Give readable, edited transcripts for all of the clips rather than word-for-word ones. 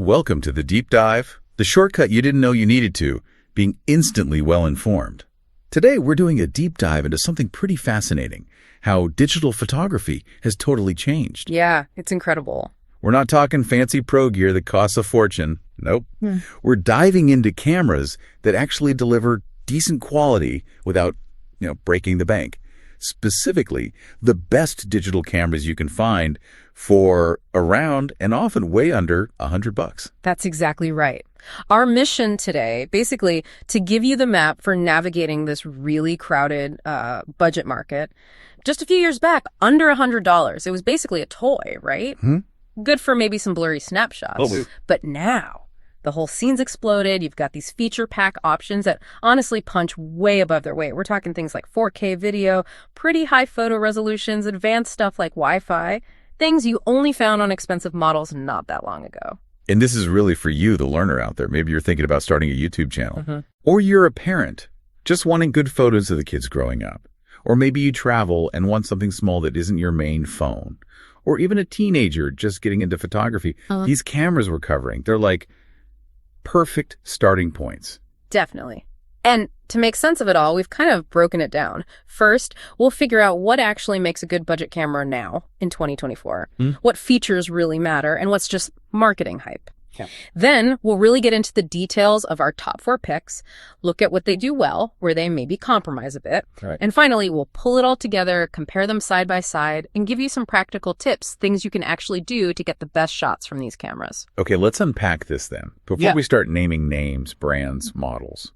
Welcome to the Deep Dive, the shortcut you didn't know you needed to, being instantly well-informed. Today, we're doing a deep dive into something pretty fascinating, how digital photography has totally changed. Yeah, it's incredible. We're not talking fancy pro gear that costs a fortune. Nope. We're diving into cameras that actually deliver decent quality without, breaking the bank. Specifically, the best digital cameras you can find for around and often way under $100. That's exactly right. Our mission today, basically, to give you the map for navigating this really crowded budget market. Just a few years back, under $100. It was basically a toy, right? Good for maybe some blurry snapshots. But now, the whole scene's exploded. You've got these feature pack options that honestly punch way above their weight. We're talking things like 4K video, pretty high photo resolutions, advanced stuff like Wi-Fi, things you only found on expensive models not that long ago. And this is really for you, the learner out there. Maybe you're thinking about starting a YouTube channel. Or you're a parent, just wanting good photos of the kids growing up. Or maybe you travel and want something small that isn't your main phone. Or even a teenager just getting into photography. These cameras we're covering, they're like perfect starting points. Definitely. And to make sense of it all, we've kind of broken it down. First, we'll figure out what actually makes a good budget camera now in 2024, what features really matter, and what's just marketing hype. Then we'll really get into the details of our top 4 picks, look at what they do well, where they maybe compromise a bit. And finally, we'll pull it all together, compare them side by side, and give you some practical tips, things you can actually do to get the best shots from these cameras. Okay, let's unpack this then. Before we start naming names, brands, models.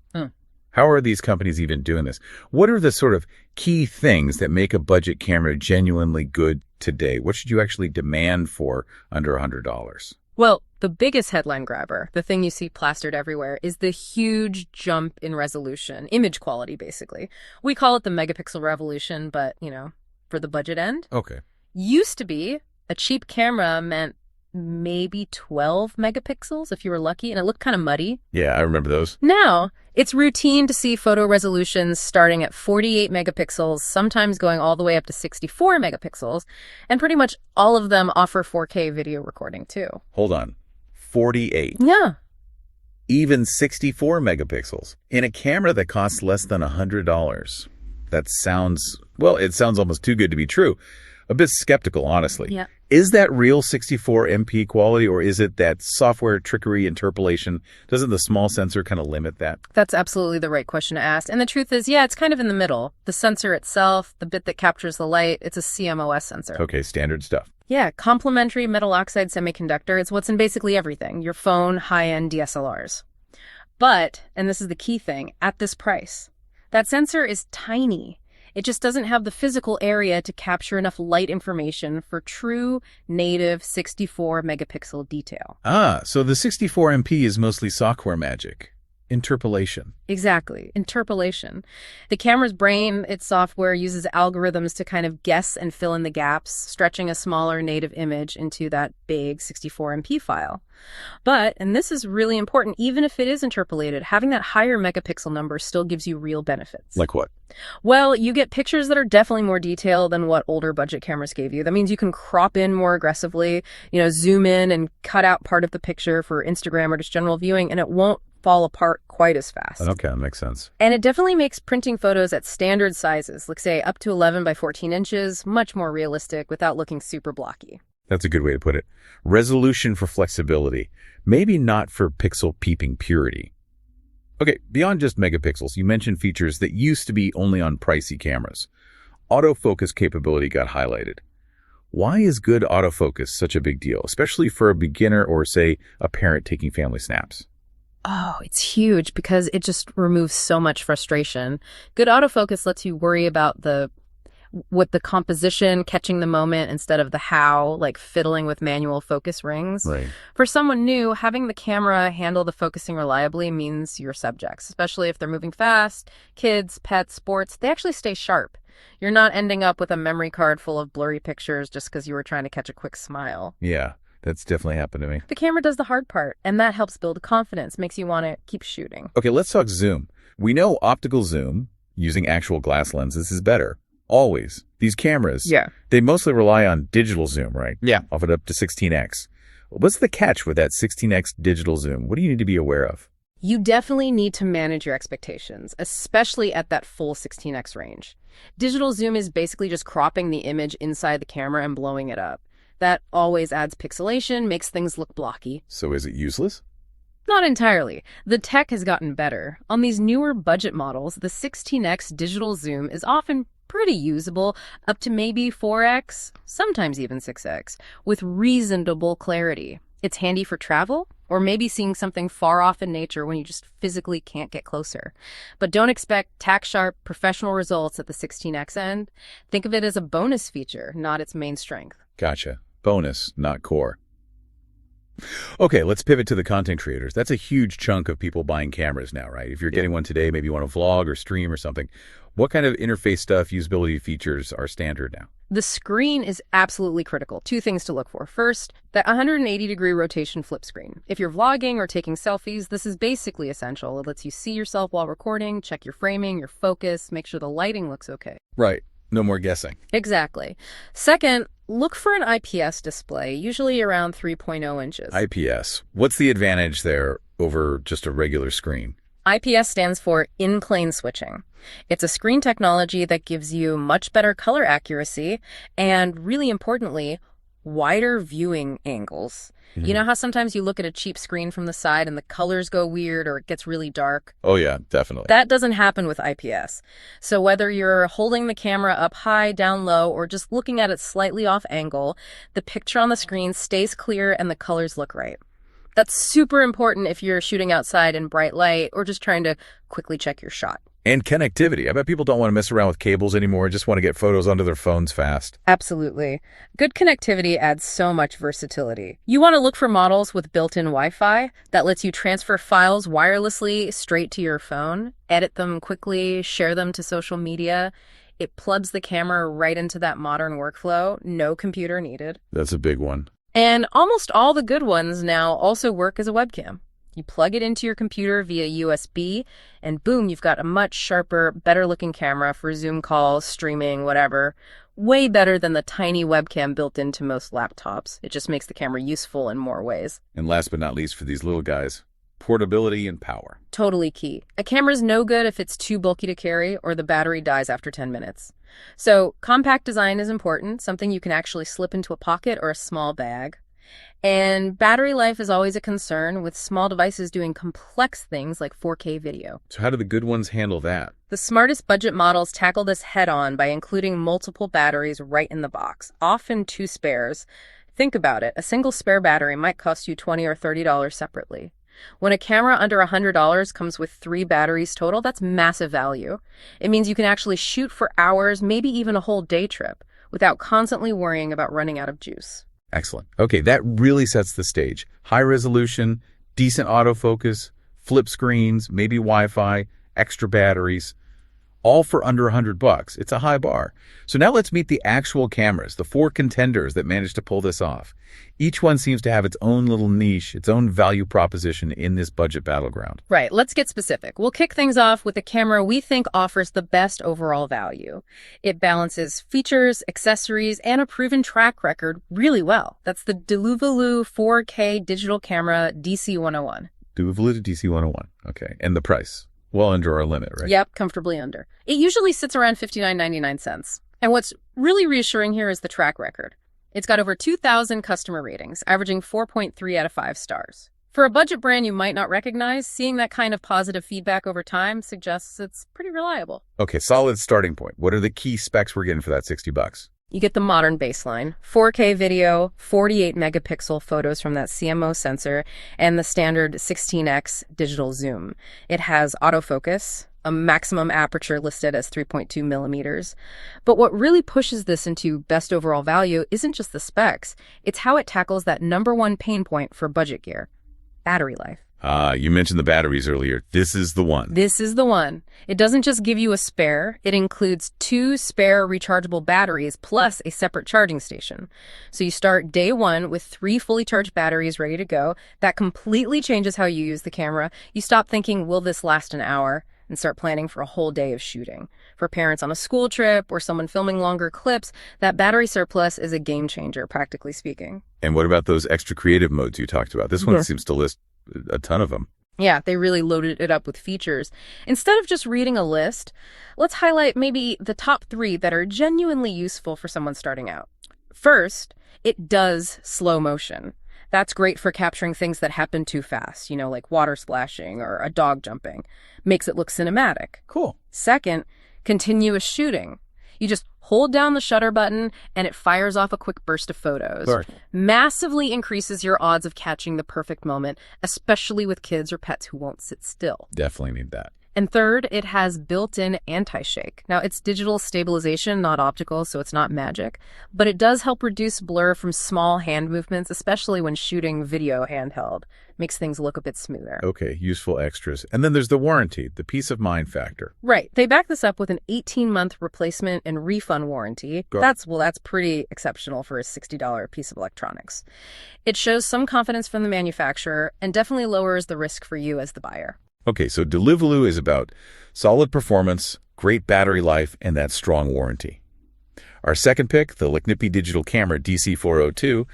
How are these companies even doing this? What are the sort of key things that make a budget camera genuinely good today? What should you actually demand for under $100? Well, the biggest headline grabber, the thing you see plastered everywhere, is the huge jump in resolution, image quality, basically. We call it the megapixel revolution, but, for the budget end. Okay. Used to be, a cheap camera meant maybe 12 megapixels if you were lucky, and it looked kind of muddy. Yeah, I remember those. Now, it's routine to see photo resolutions starting at 48 megapixels, sometimes going all the way up to 64 megapixels, and pretty much all of them offer 4K video recording too. Hold on. 48. Yeah. Even 64 megapixels in a camera that costs less than $100. That sounds, it sounds almost too good to be true. A bit skeptical, honestly. Yeah. Is that real 64 MP quality, or is it that software trickery, interpolation? Doesn't the small sensor kind of limit that? That's absolutely the right question to ask. And the truth is, it's kind of in the middle. The sensor itself, the bit that captures the light, it's a CMOS sensor. Okay, standard stuff. Yeah, complementary metal oxide semiconductor. It's what's in basically everything, your phone, high-end DSLRs. But, and this is the key thing, at this price, that sensor is tiny. It just doesn't have the physical area to capture enough light information for true native 64 megapixel detail. So the 64 MP is mostly software magic. Interpolation. Exactly. Interpolation. The camera's brain, its software, uses algorithms to kind of guess and fill in the gaps, stretching a smaller native image into that big 64 MP file. But, and this is really important, even if it is interpolated, having that higher megapixel number still gives you real benefits. Like what? Well, you get pictures that are definitely more detailed than what older budget cameras gave you. That means you can crop in more aggressively, zoom in and cut out part of the picture for Instagram or just general viewing, and it won't fall apart quite as fast. Okay, that makes sense. And it definitely makes printing photos at standard sizes, like say up to 11 by 14 inches, much more realistic without looking super blocky. That's a good way to put it. Resolution for flexibility, maybe not for pixel peeping purity. Okay, beyond just megapixels, you mentioned features that used to be only on pricey cameras. Autofocus capability got highlighted. Why is good autofocus such a big deal, especially for a beginner or, say, a parent taking family snaps? Oh, it's huge because it just removes so much frustration. Good autofocus lets you worry about what the composition, catching the moment instead of the how, like fiddling with manual focus rings. Right. For someone new, having the camera handle the focusing reliably means your subjects, especially if they're moving fast, kids, pets, sports, they actually stay sharp. You're not ending up with a memory card full of blurry pictures just because you were trying to catch a quick smile. Yeah. That's definitely happened to me. The camera does the hard part, and that helps build confidence, makes you want to keep shooting. Okay, let's talk zoom. We know optical zoom, using actual glass lenses, is better. Always. These cameras, they mostly rely on digital zoom, right? Yeah. Often up to 16x. What's the catch with that 16x digital zoom? What do you need to be aware of? You definitely need to manage your expectations, especially at that full 16x range. Digital zoom is basically just cropping the image inside the camera and blowing it up. That always adds pixelation, makes things look blocky. So is it useless? Not entirely. The tech has gotten better. On these newer budget models, the 16x digital zoom is often pretty usable, up to maybe 4x, sometimes even 6x, with reasonable clarity. It's handy for travel, or maybe seeing something far off in nature when you just physically can't get closer. But don't expect tack-sharp professional results at the 16x end. Think of it as a bonus feature, not its main strength. Gotcha. Bonus, not core. Okay, let's pivot to the content creators. That's a huge chunk of people buying cameras now, right? If you're getting one today, maybe you want to vlog or stream or something. What kind of interface stuff, usability features are standard now? The screen is absolutely critical. Two things to look for. First, that 180-degree rotation flip screen. If you're vlogging or taking selfies, this is basically essential. It lets you see yourself while recording, check your framing, your focus, make sure the lighting looks okay. Right. No more guessing. Exactly. Second, look for an IPS display, usually around 3.0 inches. IPS. What's the advantage there over just a regular screen? IPS stands for in-plane switching. It's a screen technology that gives you much better color accuracy and, really importantly, wider viewing angles. You know how sometimes you look at a cheap screen from the side and the colors go weird or it gets really dark? Oh, yeah, definitely. That doesn't happen with IPS. So whether you're holding the camera up high, down low, or just looking at it slightly off angle, the picture on the screen stays clear and the colors look right. That's super important if you're shooting outside in bright light or just trying to quickly check your shot. And connectivity. I bet people don't want to mess around with cables anymore, just want to get photos onto their phones fast. Absolutely. Good connectivity adds so much versatility. You want to look for models with built-in Wi-Fi that lets you transfer files wirelessly straight to your phone, edit them quickly, share them to social media. It plugs the camera right into that modern workflow. No computer needed. That's a big one. And almost all the good ones now also work as a webcam. You plug it into your computer via USB, and boom, you've got a much sharper, better-looking camera for Zoom calls, streaming, whatever. Way better than the tiny webcam built into most laptops. It just makes the camera useful in more ways. And last but not least for these little guys, portability and power. Totally key. A camera's no good if it's too bulky to carry or the battery dies after 10 minutes. So compact design is important, something you can actually slip into a pocket or a small bag. And battery life is always a concern with small devices doing complex things like 4K video. So how do the good ones handle that? The smartest budget models tackle this head-on by including multiple batteries right in the box, often two spares. Think about it. A single spare battery might cost you $20 or $30 separately. When a camera under $100 comes with 3 batteries total, that's massive value. It means you can actually shoot for hours, maybe even a whole day trip, without constantly worrying about running out of juice. Excellent. Okay, that really sets the stage. High resolution, decent autofocus, flip screens, maybe Wi-Fi, extra batteries, all for under $100. It's a high bar. So now let's meet the actual cameras, the 4 contenders that managed to pull this off. Each one seems to have its own little niche, its own value proposition in this budget battleground. Right, let's get specific. We'll kick things off with the camera we think offers the best overall value. It balances features, accessories, and a proven track record really well. That's the Duluvalu 4K digital camera DC101. Duluvalu DC101. Okay, and the price? Well under our limit, right? Yep, comfortably under. It usually sits around $59.99. And what's really reassuring here is the track record. It's got over 2,000 customer ratings, averaging 4.3 out of 5 stars. For a budget brand you might not recognize, seeing that kind of positive feedback over time suggests it's pretty reliable. Okay, solid starting point. What are the key specs we're getting for that $60? You get the modern baseline, 4K video, 48 megapixel photos from that CMO sensor, and the standard 16x digital zoom. It has autofocus, a maximum aperture listed as 3.2 millimeters. But what really pushes this into best overall value isn't just the specs, it's how it tackles that #1 pain point for budget gear, battery life. You mentioned the batteries earlier. This is the one. This is the one. It doesn't just give you a spare. It includes 2 spare rechargeable batteries plus a separate charging station. So you start day 1 with 3 fully charged batteries ready to go. That completely changes how you use the camera. You stop thinking, will this last an hour? and start planning for a whole day of shooting. For parents on a school trip or someone filming longer clips, that battery surplus is a game changer, practically speaking. And what about those extra creative modes you talked about? This one seems to list a ton of them. Yeah, they really loaded it up with features. Instead of just reading a list, let's highlight maybe the top 3 that are genuinely useful for someone starting out. First, it does slow motion. That's great for capturing things that happen too fast, like water splashing or a dog jumping. Makes it look cinematic. Cool. Second, continuous shooting. You just hold down the shutter button and it fires off a quick burst of photos. Sure. Massively increases your odds of catching the perfect moment, especially with kids or pets who won't sit still. Definitely need that. And third, it has built-in anti-shake. Now, it's digital stabilization, not optical, so it's not magic, but it does help reduce blur from small hand movements, especially when shooting video handheld. Makes things look a bit smoother. Okay, useful extras. And then there's the warranty, the peace of mind factor. Right. They back this up with an 18-month replacement and refund warranty. That's pretty exceptional for a $60 piece of electronics. It shows some confidence from the manufacturer and definitely lowers the risk for you as the buyer. Okay, so Deliveroo is about solid performance, great battery life, and that strong warranty. Our second pick, the Licknippy digital camera DC402,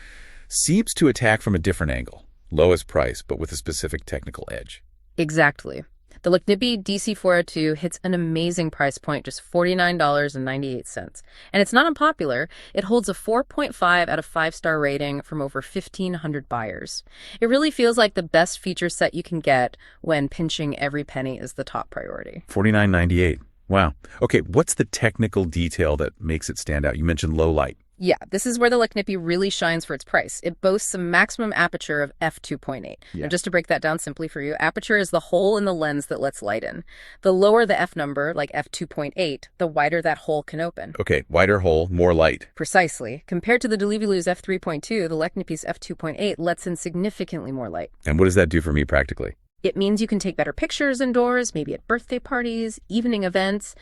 seems to attack from a different angle. Lowest price, but with a specific technical edge. Exactly. The Licknippy DC402 hits an amazing price point, just $49.98. And it's not unpopular. It holds a 4.5 out of 5-star rating from over 1,500 buyers. It really feels like the best feature set you can get when pinching every penny is the top priority. $49.98. Wow. Okay, what's the technical detail that makes it stand out? You mentioned low light. Yeah, this is where the Licknippy really shines for its price. It boasts a maximum aperture of f2.8. Yeah. And just to break that down simply for you, aperture is the hole in the lens that lets light in. The lower the f number, like f2.8, the wider that hole can open. Okay, wider hole, more light. Precisely. Compared to the Deliveroo's f3.2, the Licknippy's f2.8 lets in significantly more light. And what does that do for me practically? It means you can take better pictures indoors, maybe at birthday parties, evening events,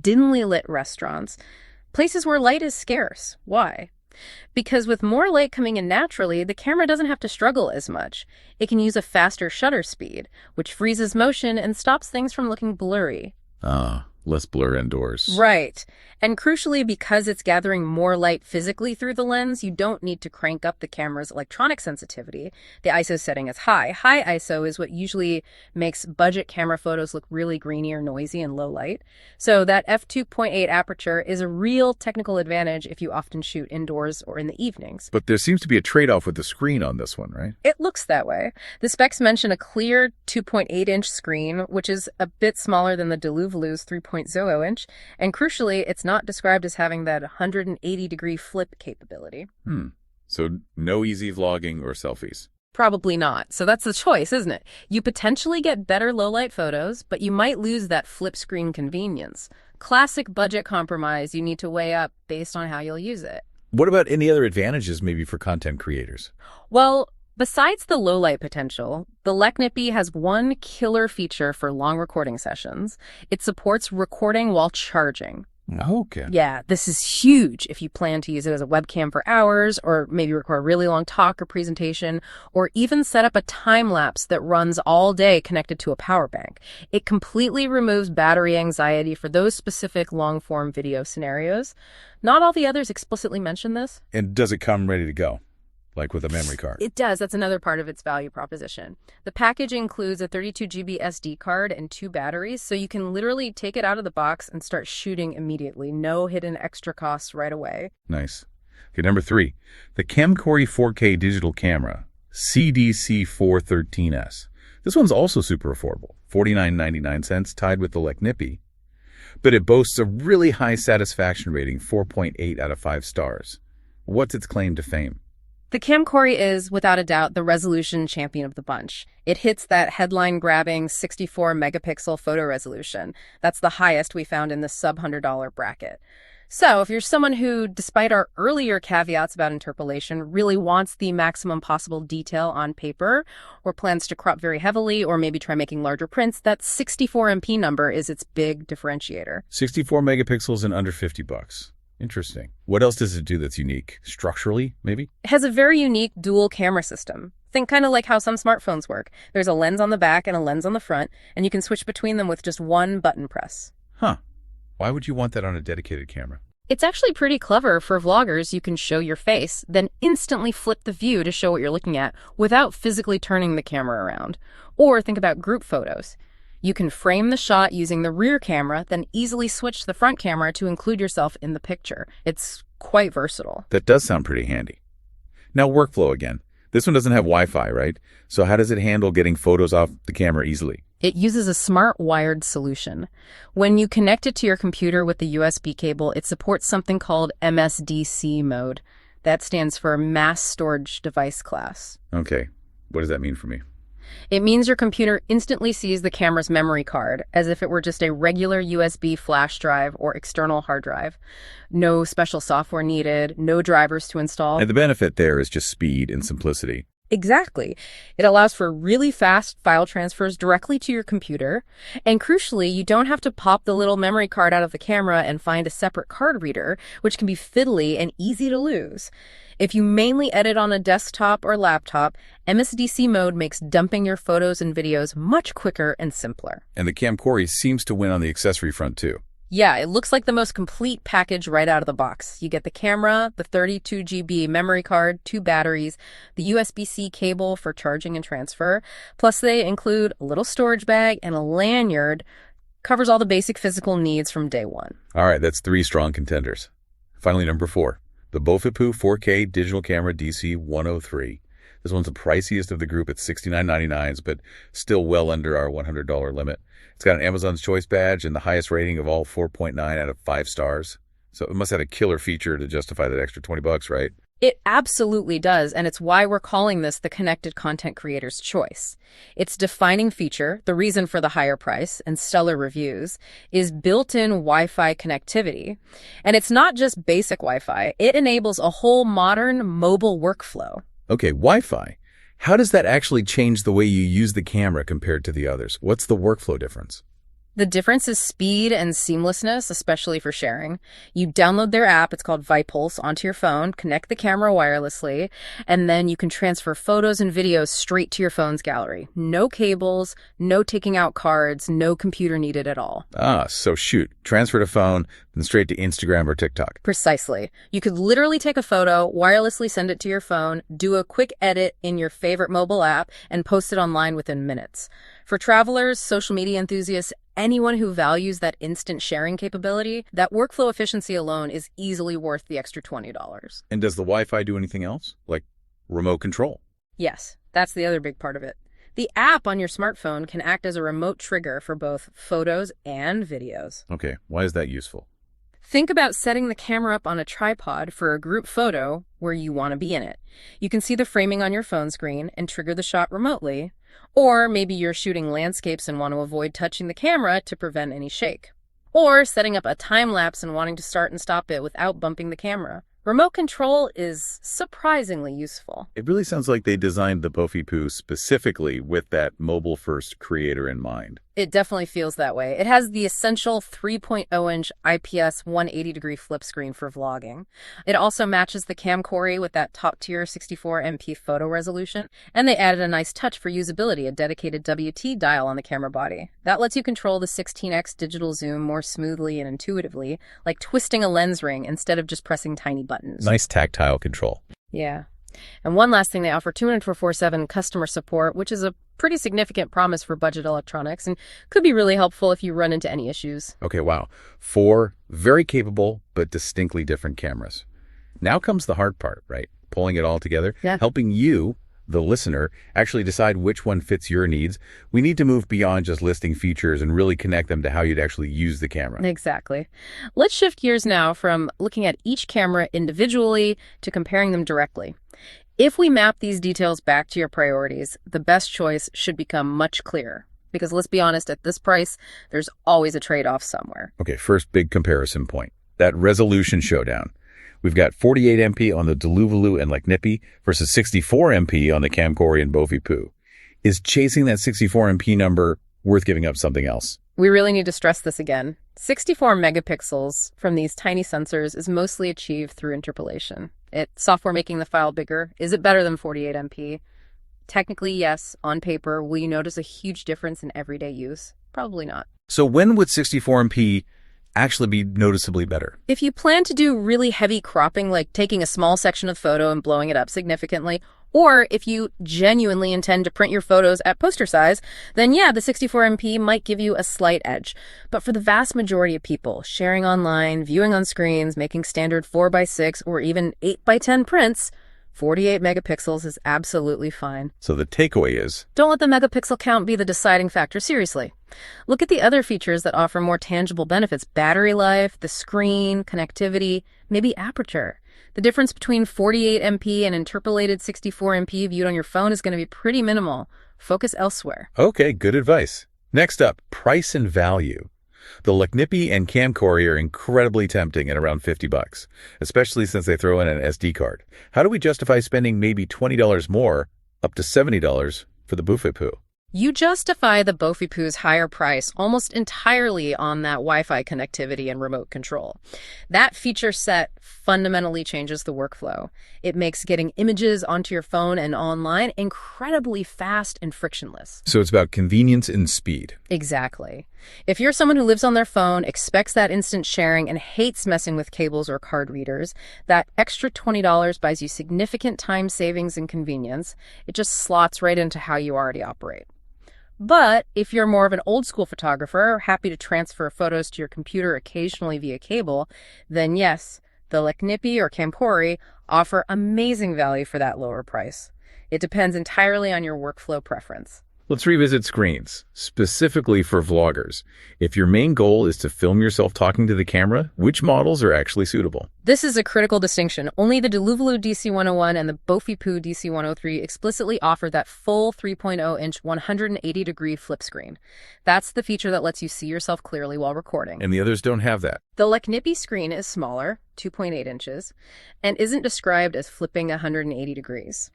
dimly lit restaurants. Places where light is scarce. Why? Because with more light coming in naturally, the camera doesn't have to struggle as much. It can use a faster shutter speed, which freezes motion and stops things from looking blurry. Less blur indoors. Right. And crucially, because it's gathering more light physically through the lens, you don't need to crank up the camera's electronic sensitivity. The ISO setting is high. High ISO is what usually makes budget camera photos look really grainy or noisy in low light. So that f2.8 aperture is a real technical advantage if you often shoot indoors or in the evenings. But there seems to be a trade-off with the screen on this one, right? It looks that way. The specs mention a clear 2.8-inch screen, which is a bit smaller than the Deliveroo's 3.0-inch, and crucially, it's not described as having that 180-degree flip capability. So no easy vlogging or selfies. Probably not. So that's the choice, isn't it? You potentially get better low-light photos, but you might lose that flip screen convenience. Classic budget compromise you need to weigh up based on how you'll use it. What about any other advantages maybe for content creators? Well, besides the low-light potential, the Licknippy has one killer feature for long recording sessions. It supports recording while charging. Okay. Yeah, this is huge if you plan to use it as a webcam for hours, or maybe record a really long talk or presentation, or even set up a time-lapse that runs all day connected to a power bank. It completely removes battery anxiety for those specific long-form video scenarios. Not all the others explicitly mention this. And does it come ready to go? Like with a memory card? It does. That's another part of its value proposition. The package includes a 32 GB SD card and 2 batteries, so you can literally take it out of the box and start shooting immediately. No hidden extra costs right away. Nice. Okay, number 3, the CAMKORY 4K digital camera, CDC413S. This one's also super affordable, $49.99 tied with the Licknippy, but it boasts a really high satisfaction rating, 4.8 out of 5 stars. What's its claim to fame? The CAMKORY is, without a doubt, the resolution champion of the bunch. It hits that headline-grabbing 64-megapixel photo resolution. That's the highest we found in the sub-$100 bracket. So if you're someone who, despite our earlier caveats about interpolation, really wants the maximum possible detail on paper, or plans to crop very heavily, or maybe try making larger prints, that 64MP number is its big differentiator. 64 megapixels and under $50. Interesting. What else does it do that's unique? Structurally, maybe? It has a very unique dual camera system. Think kind of like how some smartphones work. There's a lens on the back and a lens on the front, and you can switch between them with just one button press. Huh. Why would you want that on a dedicated camera? It's actually pretty clever for vloggers. You can show your face, then instantly flip the view to show what you're looking at without physically turning the camera around. Or think about group photos. You can frame the shot using the rear camera, then easily switch the front camera to include yourself in the picture. It's quite versatile. That does sound pretty handy. Now, workflow again. This one doesn't have Wi-Fi, right? So how does it handle getting photos off the camera easily? It uses a smart wired solution. When you connect it to your computer with the USB cable, it supports something called MSDC mode. That stands for Mass Storage Device Class. Okay. What does that mean for me? It means your computer instantly sees the camera's memory card as if it were just a regular USB flash drive or external hard drive. No special software needed, no drivers to install. And the benefit there is just speed and simplicity. Exactly. It allows for really fast file transfers directly to your computer. And crucially, you don't have to pop the little memory card out of the camera and find a separate card reader, which can be fiddly and easy to lose. If you mainly edit on a desktop or laptop, MSDC mode makes dumping your photos and videos much quicker and simpler. And the CAMKORY seems to win on the accessory front too. Yeah, it looks like the most complete package right out of the box. You get the camera, the 32 GB memory card, 2 batteries, the USB-C cable for charging and transfer, plus they include a little storage bag and a lanyard. Covers all the basic physical needs from day one. All right, that's 3 strong contenders. Finally, number 4, the Bofypoo 4K digital camera DC-103. This one's the priciest of the group at $69.99, but still well under our $100 limit. It's got an Amazon's Choice badge and the highest rating of all 4.9 out of 5 stars. So it must have a killer feature to justify that extra $20, right? It absolutely does, and it's why we're calling this the connected content creator's choice. Its defining feature, the reason for the higher price and stellar reviews, is built-in Wi-Fi connectivity. And it's not just basic Wi-Fi. It enables a whole modern mobile workflow. Okay, Wi-Fi. How does that actually change the way you use the camera compared to the others? What's the workflow difference? The difference is speed and seamlessness, especially for sharing. You download their app, it's called Vipulse, onto your phone, connect the camera wirelessly, and then you can transfer photos and videos straight to your phone's gallery. No cables, no taking out cards, no computer needed at all. So shoot, transfer to phone, then straight to Instagram or TikTok. Precisely. You could literally take a photo, wirelessly send it to your phone, do a quick edit in your favorite mobile app, and post it online within minutes. For travelers, social media enthusiasts, anyone who values that instant sharing capability, that workflow efficiency alone is easily worth the extra $20. And does the Wi-Fi do anything else? Like remote control? Yes, that's the other big part of it. The app on your smartphone can act as a remote trigger for both photos and videos. Okay, why is that useful? Think about setting the camera up on a tripod for a group photo where you want to be in it. You can see the framing on your phone screen and trigger the shot remotely. Or maybe you're shooting landscapes and want to avoid touching the camera to prevent any shake. Or setting up a time lapse and wanting to start and stop it without bumping the camera. Remote control is surprisingly useful. It really sounds like they designed the Bofypoo specifically with that mobile-first creator in mind. It definitely feels that way. It has the essential 3.0-inch IPS 180-degree flip screen for vlogging. It also matches the CAMKORY with that top-tier 64MP photo resolution. And they added a nice touch for usability, a dedicated WT dial on the camera body. That lets you control the 16x digital zoom more smoothly and intuitively, like twisting a lens ring instead of just pressing tiny buttons. Nice tactile control. Yeah. And one last thing, they offer 24/7 customer support, which is a pretty significant promise for budget electronics and could be really helpful if you run into any issues. Okay, wow. 4 very capable but distinctly different cameras. Now comes the hard part, right? Pulling it all together, helping you, the listener, actually decide which one fits your needs. We need to move beyond just listing features and really connect them to how you'd actually use the camera. Exactly. Let's shift gears now from looking at each camera individually to comparing them directly. If we map these details back to your priorities, the best choice should become much clearer. Because let's be honest, at this price, there's always a trade-off somewhere. Okay, first big comparison point, that resolution showdown. We've got 48 MP on the Deluvalu and Nippy versus 64 MP on the CAMKORY and Bofypoo. Is chasing that 64 MP number worth giving up something else? We really need to stress this again. 64 megapixels from these tiny sensors is mostly achieved through interpolation. It's software making the file bigger. Is it better than 48 MP? Technically, yes. On paper, will you notice a huge difference in everyday use? Probably not. So when would 64MP actually be noticeably better? If you plan to do really heavy cropping, like taking a small section of photo and blowing it up significantly, or if you genuinely intend to print your photos at poster size, then yeah, the 64MP might give you a slight edge. But for the vast majority of people, sharing online, viewing on screens, making standard 4x6 or even 8x10 prints, 48 megapixels is absolutely fine. So the takeaway is, don't let the megapixel count be the deciding factor, seriously. Look at the other features that offer more tangible benefits: battery life, the screen, connectivity, maybe aperture. The difference between 48MP and interpolated 64MP viewed on your phone is going to be pretty minimal. Focus elsewhere. okay, good advice. Next up, price and value. The Leknippy and CAMKORY are incredibly tempting at around $50, especially since they throw in an SD card. How do we justify spending maybe $20 more, up to $70, for the Bofypoo? You justify the Bofypoo's higher price almost entirely on that Wi-Fi connectivity and remote control. That feature set fundamentally changes the workflow. It makes getting images onto your phone and online incredibly fast and frictionless. So it's about convenience and speed. Exactly. If you're someone who lives on their phone, expects that instant sharing, and hates messing with cables or card readers, that extra $20 buys you significant time savings and convenience. It just slots right into how you already operate. But if you're more of an old school photographer, happy to transfer photos to your computer occasionally via cable, then yes, the Leknippy or CAMKORY offer amazing value for that lower price. It depends entirely on your workflow preference. Let's revisit screens, specifically for vloggers. If your main goal is to film yourself talking to the camera, which models are actually suitable? This is a critical distinction. Only the Deluvelu DC101 and the Bofypoo DC103 explicitly offer that full 3.0-inch 180-degree flip screen. That's the feature that lets you see yourself clearly while recording. And the others don't have that. The Leknippy screen is smaller, 2.8 inches, and isn't described as flipping 180 degrees.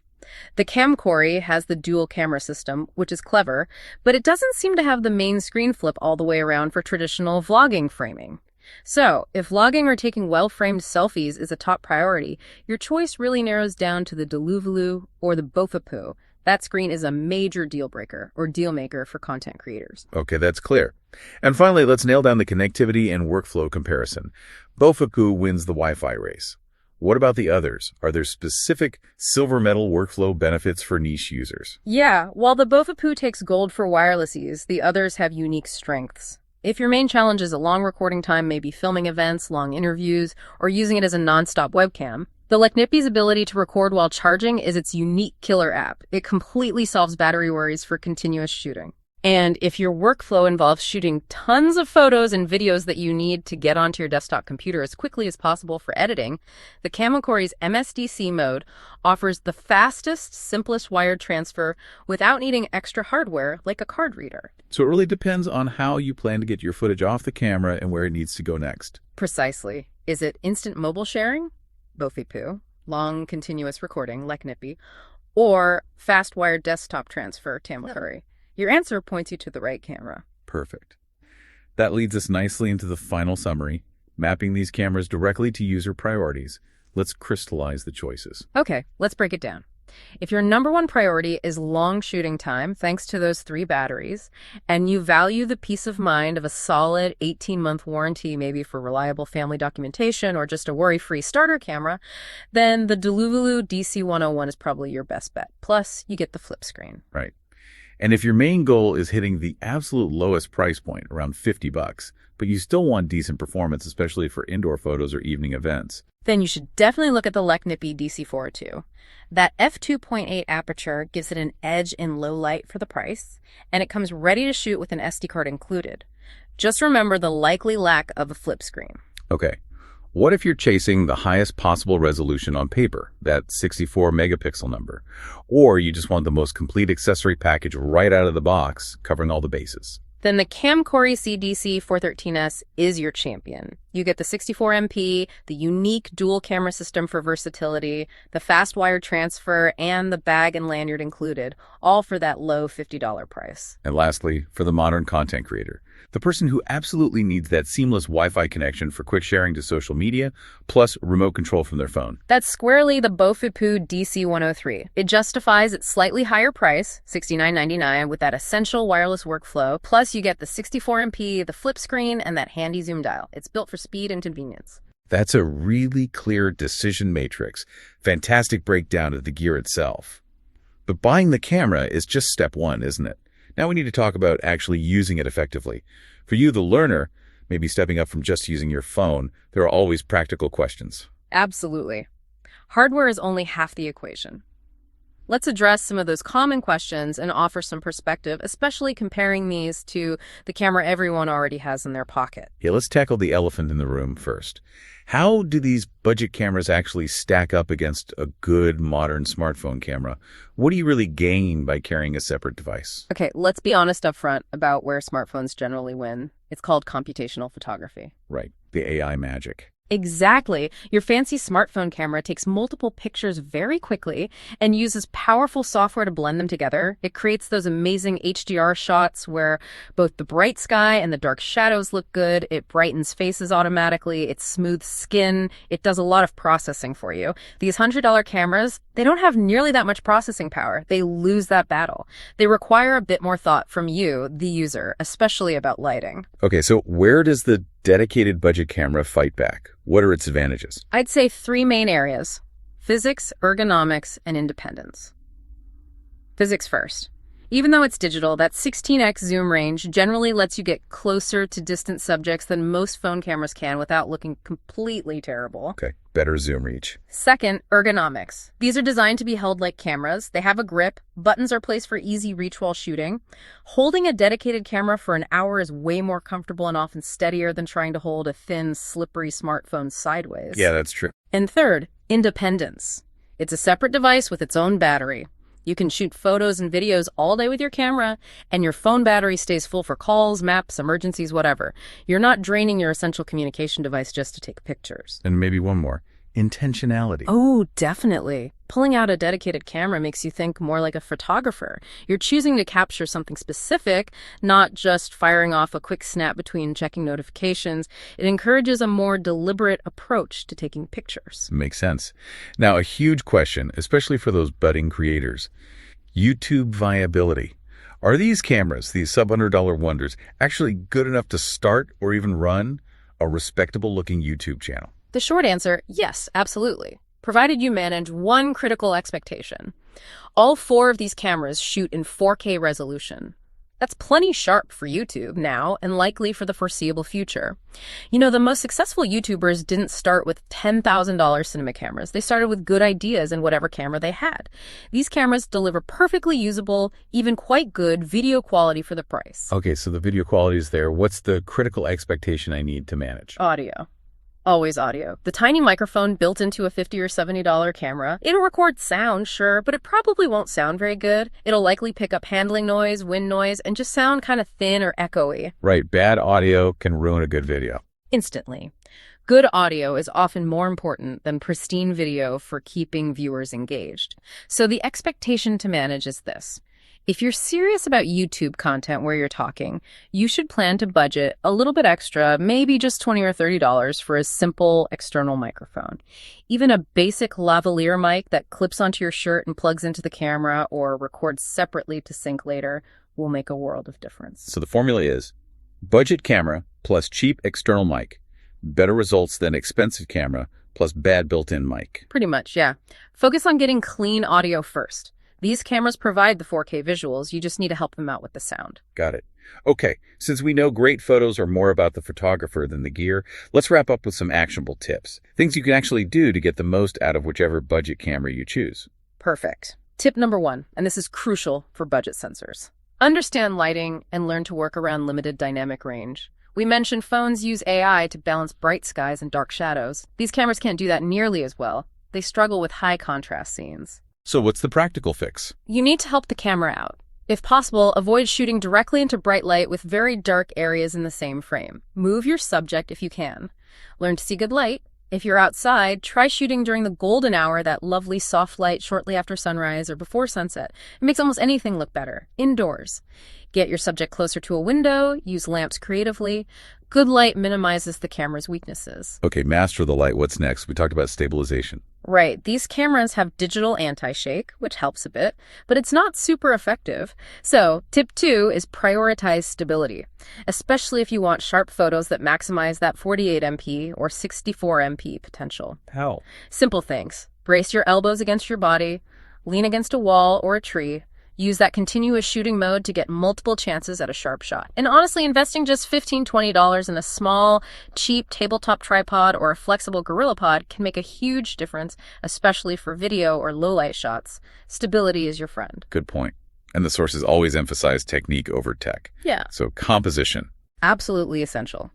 The CAMKORY has the dual camera system, which is clever, but it doesn't seem to have the main screen flip all the way around for traditional vlogging framing. So, if vlogging or taking well-framed selfies is a top priority, your choice really narrows down to the Deluvelu or the Bofypoo. That screen is a major deal breaker or deal maker for content creators. Okay, that's clear. And finally, let's nail down the connectivity and workflow comparison. Bofypoo wins the Wi-Fi race. What about the others? Are there specific silver medal workflow benefits for niche users? Yeah, while the Bofypoo takes gold for wireless ease, the others have unique strengths. If your main challenge is a long recording time, maybe filming events, long interviews, or using it as a nonstop webcam, the Leknippy's ability to record while charging is its unique killer app. It completely solves battery worries for continuous shooting. And if your workflow involves shooting tons of photos and videos that you need to get onto your desktop computer as quickly as possible for editing, the CAMKORY's MSDC mode offers the fastest, simplest wired transfer without needing extra hardware like a card reader. So it really depends on how you plan to get your footage off the camera and where it needs to go next. Precisely. Is it instant mobile sharing? Bofypoo. Long continuous recording, Leknippy. Or fast wired desktop transfer, CAMKORY. Your answer points you to the right camera. Perfect. That leads us nicely into the final summary. Mapping these cameras directly to user priorities, let's crystallize the choices. Okay, let's break it down. If your number one priority is long shooting time, thanks to those 3 batteries, and you value the peace of mind of a solid 18-month warranty, maybe for reliable family documentation or just a worry-free starter camera, then the Deluvelu DC101 is probably your best bet. Plus, you get the flip screen. Right. And if your main goal is hitting the absolute lowest price point, around $50, but you still want decent performance, especially for indoor photos or evening events, then you should definitely look at the Leknippy DC402. That f2.8 aperture gives it an edge in low light for the price, and it comes ready to shoot with an SD card included. Just remember the likely lack of a flip screen. Okay. What if you're chasing the highest possible resolution on paper, that 64 megapixel number, or you just want the most complete accessory package right out of the box, covering all the bases? Then the CAMKORY CDC413S is your champion. You get the 64MP, the unique dual camera system for versatility, the fast wire transfer, and the bag and lanyard included, all for that low $50 price. And lastly, for the modern content creator, the person who absolutely needs that seamless Wi-Fi connection for quick sharing to social media, plus remote control from their phone. That's squarely the Bofypoo DC-103. It justifies its slightly higher price, $69.99, with that essential wireless workflow. Plus, you get the 64MP, the flip screen, and that handy zoom dial. It's built for speed and convenience. That's a really clear decision matrix. Fantastic breakdown of the gear itself. But buying the camera is just step one, isn't it? Now we need to talk about actually using it effectively. For you, the learner, maybe stepping up from just using your phone, there are always practical questions. Absolutely. Hardware is only half the equation. Let's address some of those common questions and offer some perspective, especially comparing these to the camera everyone already has in their pocket. Yeah, let's tackle the elephant in the room first. How do these budget cameras actually stack up against a good modern smartphone camera? What do you really gain by carrying a separate device? Okay, let's be honest up front about where smartphones generally win. It's called computational photography. Right, the AI magic. Exactly. Your fancy smartphone camera takes multiple pictures very quickly and uses powerful software to blend them together. It creates those amazing HDR shots where both the bright sky and the dark shadows look good. It brightens faces automatically. It smooths skin. It does a lot of processing for you. These $100 cameras, they don't have nearly that much processing power. They lose that battle. They require a bit more thought from you, the user, especially about lighting. Okay, so where does the dedicated budget camera fight back? What are its advantages? I'd say three main areas: physics, ergonomics, and independence. Physics first. Even though it's digital, that 16x zoom range generally lets you get closer to distant subjects than most phone cameras can without looking completely terrible. Okay, better zoom reach. Second, ergonomics. These are designed to be held like cameras. They have a grip. Buttons are placed for easy reach while shooting. Holding a dedicated camera for an hour is way more comfortable and often steadier than trying to hold a thin, slippery smartphone sideways. Yeah, that's true. And third, independence. It's a separate device with its own battery. You can shoot photos and videos all day with your camera, and your phone battery stays full for calls, maps, emergencies, whatever. You're not draining your essential communication device just to take pictures. And maybe one more. Intentionality. Oh, definitely. Pulling out a dedicated camera makes you think more like a photographer. You're choosing to capture something specific, not just firing off a quick snap between checking notifications. It encourages a more deliberate approach to taking pictures. Makes sense. Now, a huge question, especially for those budding creators. YouTube viability. Are these cameras, these sub-$100 wonders, actually good enough to start or even run a respectable-looking YouTube channel? The short answer, yes, absolutely, provided you manage one critical expectation. All four of these cameras shoot in 4K resolution. That's plenty sharp for YouTube now and likely for the foreseeable future. You know, the most successful YouTubers didn't start with $10,000 cinema cameras. They started with good ideas in whatever camera they had. These cameras deliver perfectly usable, even quite good video quality for the price. Okay, so the video quality is there. What's the critical expectation I need to manage? Audio. Always audio. The tiny microphone built into a $50 or $70 camera, it'll record sound, sure, but it probably won't sound very good. It'll likely pick up handling noise, wind noise, and just sound kind of thin or echoey. Right, bad audio can ruin a good video. Instantly. Good audio is often more important than pristine video for keeping viewers engaged. So the expectation to manage is this. If you're serious about YouTube content where you're talking, you should plan to budget a little bit extra, maybe just $20 or $30 for a simple external microphone. Even a basic lavalier mic that clips onto your shirt and plugs into the camera or records separately to sync later will make a world of difference. So the formula is budget camera plus cheap external mic. Better results than expensive camera plus bad built-in mic. Pretty much, yeah. Focus on getting clean audio first. These cameras provide the 4K visuals. You just need to help them out with the sound. Got it. Okay, since we know great photos are more about the photographer than the gear, let's wrap up with some actionable tips. Things you can actually do to get the most out of whichever budget camera you choose. Perfect. Tip number 1, and this is crucial for budget sensors. Understand lighting and learn to work around limited dynamic range. We mentioned phones use AI to balance bright skies and dark shadows. These cameras can't do that nearly as well. They struggle with high contrast scenes. So what's the practical fix? You need to help the camera out. If possible, avoid shooting directly into bright light with very dark areas in the same frame. Move your subject if you can. Learn to see good light If you're outside, try shooting during the golden hour, that lovely soft light shortly after sunrise or before sunset. It makes almost anything look better. Indoors. Get your subject closer to a window, use lamps creatively. Good light minimizes the camera's weaknesses. Okay, master the light. What's next? We talked about stabilization. Right, these cameras have digital anti-shake, which helps a bit, but it's not super effective. So, tip 2 is prioritize stability, especially if you want sharp photos that maximize that 48 MP or 64 MP potential. How? Simple things. Brace your elbows against your body, lean against a wall or a tree. Use that continuous shooting mode to get multiple chances at a sharp shot. And honestly, investing just $15, $20 in a small, cheap tabletop tripod or a flexible GorillaPod can make a huge difference, especially for video or low-light shots. Stability is your friend. Good point. And the sources always emphasize technique over tech. Yeah. So composition. Absolutely essential.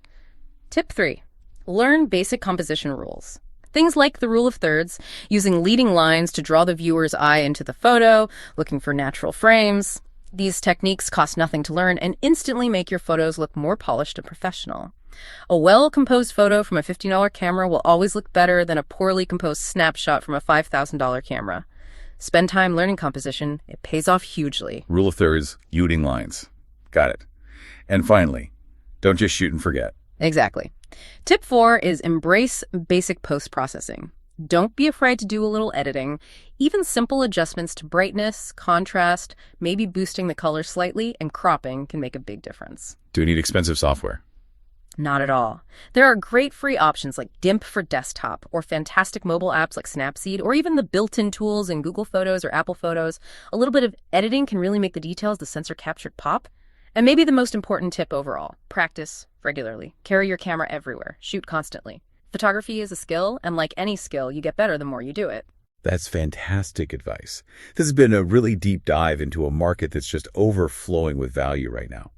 Tip 3. Learn basic composition rules. Things like the rule of thirds, using leading lines to draw the viewer's eye into the photo, looking for natural frames. These techniques cost nothing to learn and instantly make your photos look more polished and professional. A well-composed photo from a $15 camera will always look better than a poorly composed snapshot from a $5,000 camera. Spend time learning composition. It pays off hugely. Rule of thirds, leading lines. Got it. And finally, don't just shoot and forget. Exactly. Tip 4 is embrace basic post-processing. Don't be afraid to do a little editing. Even simple adjustments to brightness, contrast, maybe boosting the color slightly, and cropping can make a big difference. Do you need expensive software? Not at all. There are great free options like GIMP for desktop, or fantastic mobile apps like Snapseed, or even the built-in tools in Google Photos or Apple Photos. A little bit of editing can really make the details the sensor captured pop. And maybe the most important tip overall, practice regularly. Carry your camera everywhere. Shoot constantly. Photography is a skill, and like any skill, you get better the more you do it. That's fantastic advice. This has been a really deep dive into a market that's just overflowing with value right now.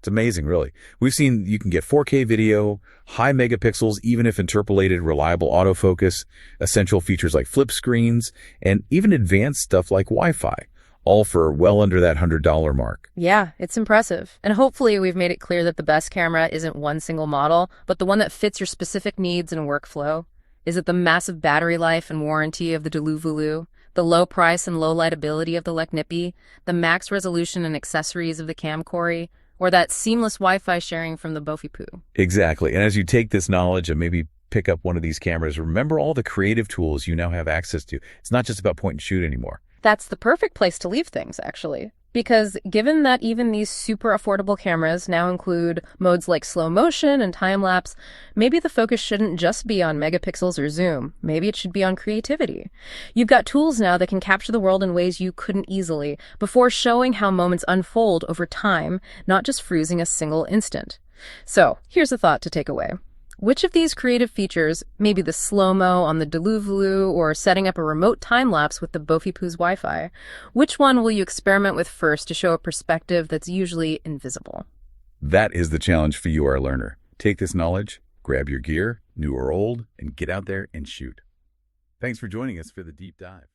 It's amazing, really. We've seen you can get 4K video, high megapixels, even if interpolated, reliable autofocus, essential features like flip screens, and even advanced stuff like Wi-Fi. All for well under that $100 mark. Yeah, it's impressive. And hopefully we've made it clear that the best camera isn't one single model, but the one that fits your specific needs and workflow. Is it the massive battery life and warranty of the Deluvulu, the low price and low lightability of the Leknippy, the max resolution and accessories of the CAMKORY, or that seamless Wi-Fi sharing from the Bofypoo? Exactly. And as you take this knowledge and maybe pick up one of these cameras, remember all the creative tools you now have access to. It's not just about point and shoot anymore. That's the perfect place to leave things, actually. Because given that even these super affordable cameras now include modes like slow motion and time-lapse, maybe the focus shouldn't just be on megapixels or zoom. Maybe it should be on creativity. You've got tools now that can capture the world in ways you couldn't easily, before showing how moments unfold over time, not just freezing a single instant. So, here's a thought to take away. Which of these creative features, maybe the slow-mo on the Deluvulu or setting up a remote time-lapse with the Bofypoo's Wi-Fi, which one will you experiment with first to show a perspective that's usually invisible? That is the challenge for you, our learner. Take this knowledge, grab your gear, new or old, and get out there and shoot. Thanks for joining us for the deep dive.